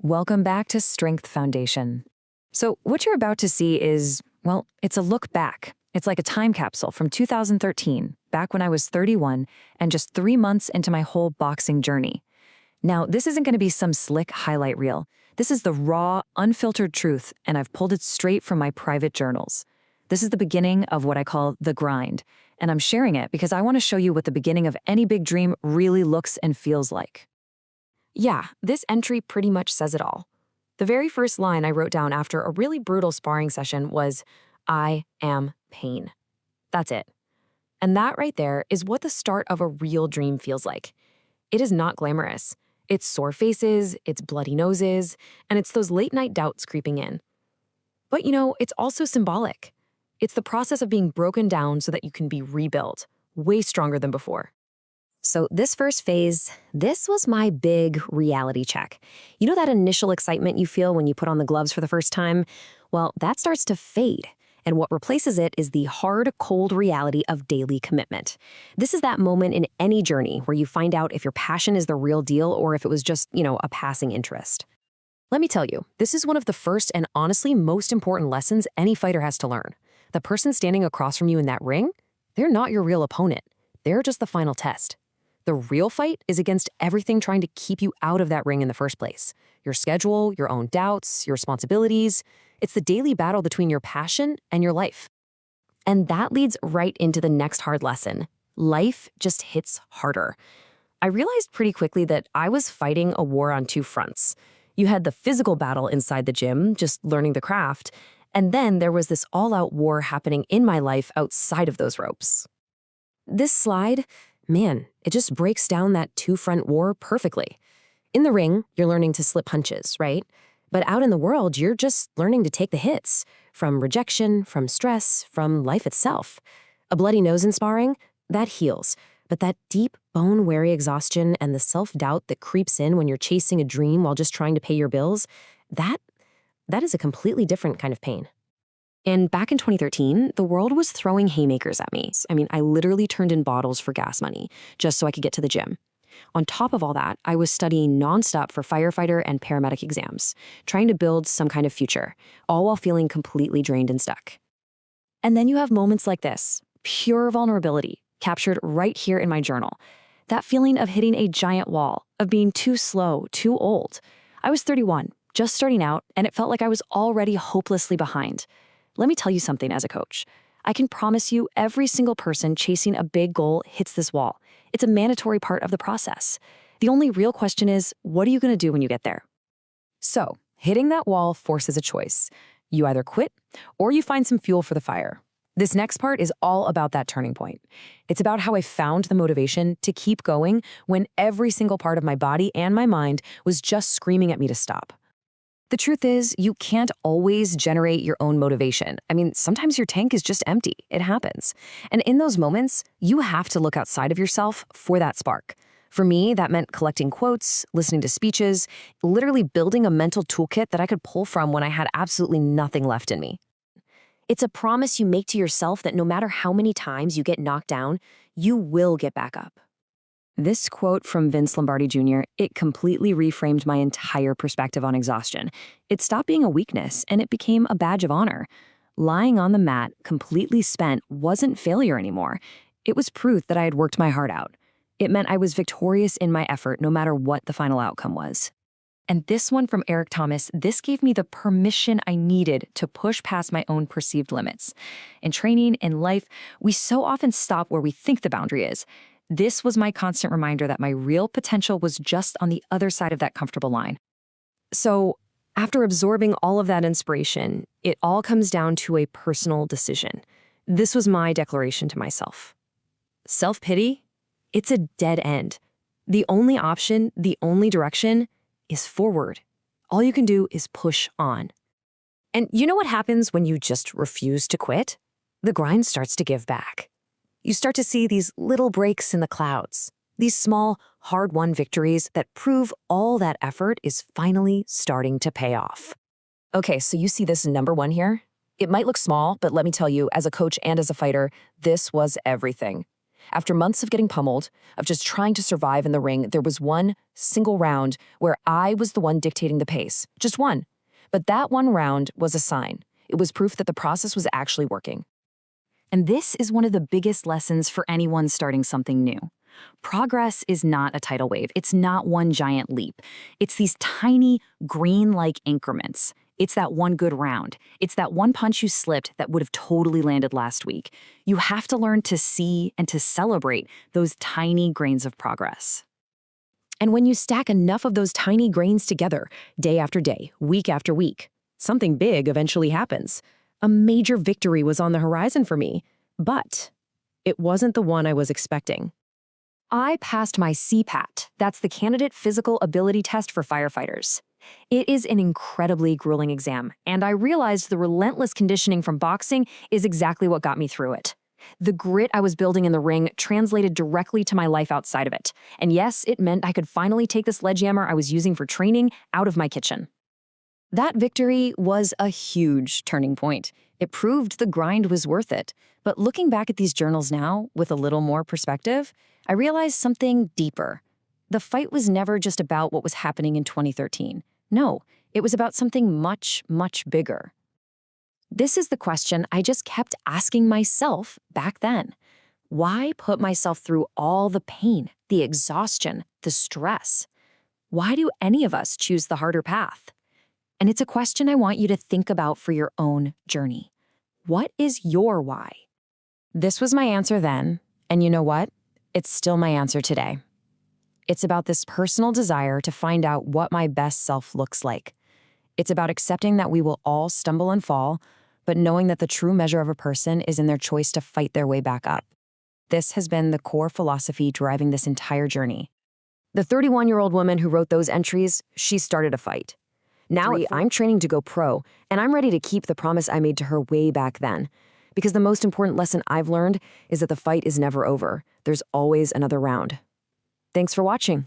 Welcome back to Strength Foundation. So, what you're about to see is, well, it's a look back. It's like a time capsule from 2013, back when I was 31 and just 3 months into my whole boxing journey. Now, this isn't going to be some slick highlight reel. This is the raw, unfiltered truth, and I've pulled it straight from my private journals. This is the beginning of what I call the grind, and I'm sharing it because I want to show you what the beginning of any big dream really looks and feels like. Yeah, this entry pretty much says it all. The very first line I wrote down after a really brutal sparring session was, "I am pain." That's it. And that right there is what the start of a real dream feels like. It is not glamorous. It's sore faces, it's bloody noses, and it's those late night doubts creeping in. But it's also symbolic. It's the process of being broken down so that you can be rebuilt, way stronger than before. So this first phase, this was my big reality check. You know that initial excitement you feel when you put on the gloves for the first time? Well, that starts to fade. And what replaces it is the hard, cold reality of daily commitment. This is that moment in any journey where you find out if your passion is the real deal or if it was just, a passing interest. Let me tell you, this is one of the first and honestly most important lessons any fighter has to learn. The person standing across from you in that ring, they're not your real opponent. They're just the final test. The real fight is against everything trying to keep you out of that ring in the first place. Your schedule, your own doubts, your responsibilities. It's the daily battle between your passion and your life. And that leads right into the next hard lesson. Life just hits harder. I realized pretty quickly that I was fighting a war on two fronts. You had the physical battle inside the gym, just learning the craft, and then there was this all-out war happening in my life outside of those ropes. This slide, man, it just breaks down that two-front war perfectly. In the ring, you're learning to slip punches, right? But out in the world, you're just learning to take the hits from rejection, from stress, from life itself. A bloody nose in sparring, that heals. But that deep, bone-weary exhaustion and the self-doubt that creeps in when you're chasing a dream while just trying to pay your bills, that is a completely different kind of pain. And back in 2013, the world was throwing haymakers at me. I literally turned in bottles for gas money just so I could get to the gym. On top of all that, I was studying nonstop for firefighter and paramedic exams, trying to build some kind of future, all while feeling completely drained and stuck. And then you have moments like this, pure vulnerability, captured right here in my journal. That feeling of hitting a giant wall, of being too slow, too old. I was 31, just starting out, and it felt like I was already hopelessly behind. Let me tell you something as a coach. I can promise you every single person chasing a big goal hits this wall. It's a mandatory part of the process. The only real question is, what are you going to do when you get there? So, hitting that wall forces a choice. You either quit or you find some fuel for the fire. This next part is all about that turning point. It's about how I found the motivation to keep going when every single part of my body and my mind was just screaming at me to stop. The truth is, you can't always generate your own motivation. Sometimes your tank is just empty. It happens. And in those moments, you have to look outside of yourself for that spark. For me, that meant collecting quotes, listening to speeches, literally building a mental toolkit that I could pull from when I had absolutely nothing left in me. It's a promise you make to yourself that no matter how many times you get knocked down, you will get back up. This quote from Vince Lombardi Jr., it completely reframed my entire perspective on exhaustion. It stopped being a weakness, and it became a badge of honor. Lying on the mat, completely spent, wasn't failure anymore. It was proof that I had worked my heart out. It meant I was victorious in my effort, no matter what the final outcome was. And this one from Eric Thomas, this gave me the permission I needed to push past my own perceived limits. In training, in life, we so often stop where we think the boundary is. This was my constant reminder that my real potential was just on the other side of that comfortable line. So, after absorbing all of that inspiration, it all comes down to a personal decision. This was my declaration to myself. Self-pity? It's a dead end. The only option, the only direction, is forward. All you can do is push on. And you know what happens when you just refuse to quit? The grind starts to give back. You start to see these little breaks in the clouds, these small, hard-won victories that prove all that effort is finally starting to pay off. Okay, so you see this number one here? It might look small, but let me tell you, as a coach and as a fighter, this was everything. After months of getting pummeled, of just trying to survive in the ring, there was one single round where I was the one dictating the pace. Just one. But that one round was a sign. It was proof that the process was actually working. And this is one of the biggest lessons for anyone starting something new. Progress is not a tidal wave. It's not one giant leap. It's these tiny, green-like increments. It's that one good round. It's that one punch you slipped that would have totally landed last week. You have to learn to see and to celebrate those tiny grains of progress. And when you stack enough of those tiny grains together, day after day, week after week, something big eventually happens. A major victory was on the horizon for me, but it wasn't the one I was expecting. I passed my CPAT. That's the Candidate Physical Ability Test for firefighters. It is an incredibly grueling exam, and I realized the relentless conditioning from boxing is exactly what got me through it. The grit I was building in the ring translated directly to my life outside of it. And yes, it meant I could finally take the sledgehammer I was using for training out of my kitchen. That victory was a huge turning point. It proved the grind was worth it. But looking back at these journals now, with a little more perspective, I realized something deeper. The fight was never just about what was happening in 2013. No, it was about something much, much bigger. This is the question I just kept asking myself back then. Why put myself through all the pain, the exhaustion, the stress? Why do any of us choose the harder path? And it's a question I want you to think about for your own journey. What is your why? This was my answer then, and you know what? It's still my answer today. It's about this personal desire to find out what my best self looks like. It's about accepting that we will all stumble and fall, but knowing that the true measure of a person is in their choice to fight their way back up. This has been the core philosophy driving this entire journey. The 31-year-old woman who wrote those entries, she started a fight. Now I'm training to go pro, and I'm ready to keep the promise I made to her way back then. Because the most important lesson I've learned is that the fight is never over. There's always another round. Thanks for watching.